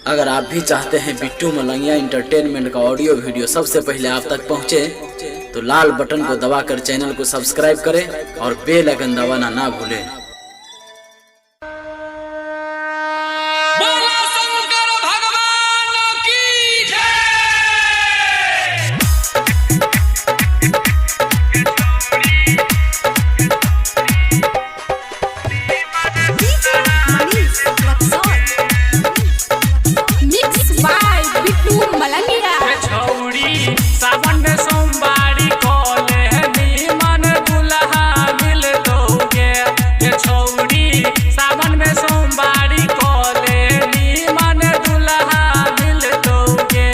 अगर आप भी चाहते हैं बिट्टू मलंगिया इंटरटेनमेंट का ऑडियो वीडियो सबसे पहले आप तक पहुंचे, तो लाल बटन को दबाकर चैनल को सब्सक्राइब करें और बेल आइकन दबाना ना भूलें। सावन में सोमवारी कोले नीमन दुल्हा मिल दोगे। ये छौड़ी सावन में सोमवारी कोले नीमन दुल्हा मिल दोगे।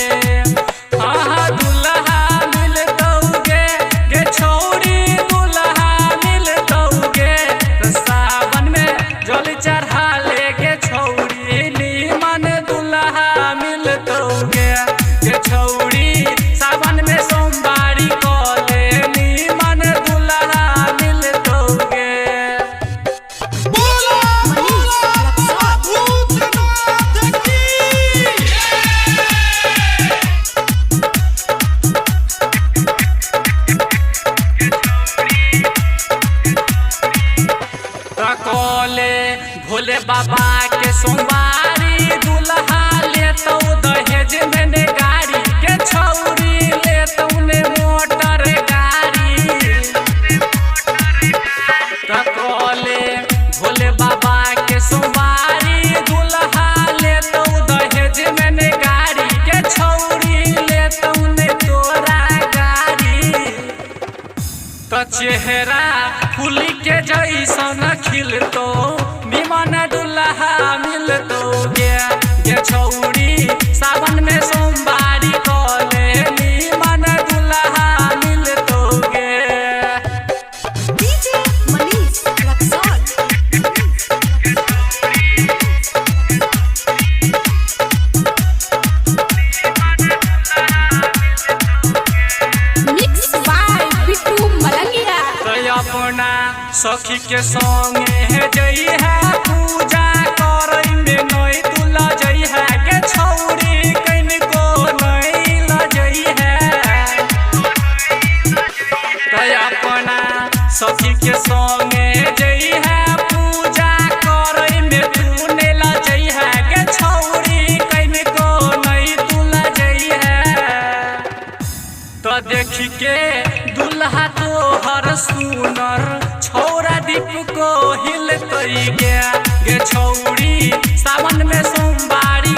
हाँ दुल्हा मिल दोगे। ये छौड़ी दुल्हा मिल दोगे। तो सावन में जल चढ़ा लेके छौड़ी नीमन दुल्हा मिल दोगे। ये छौड़ी सावन में सोमवारी कोले नीमन दुल्हा मिल दोगे। कोले भोले बाबा के सोमवारी दुल्हा ले तो दहेज में गाड़ी के छौरी ले तो मोटर गाड़ी। कोले भोले बाबा के सोमवारी दुल्हा ले तो दहेज में गाड़ी के छौरी ले तो तोरा गाड़ी। तो चेहरा फूल के जैसन खिल तो निमन दुल्हा मिल दोगे। ये छौड़ी सावन में सोमवारी कोले निमन दुल्हा मिल दोगे। अपना सखी के संगे जई है पूजा करई में नई दुल्हा जई है के छौड़ी कइन को नई लजई है। तो अपना सखी के संगे जई है पूजा करई में तूने लजई है के छौड़ी कइन को नई दुल्हा जई है। तो देखी के दुल्हा तो हर सुनर छौरा दीप को हिल गया। गे छौड़ी सावन में सोमवारी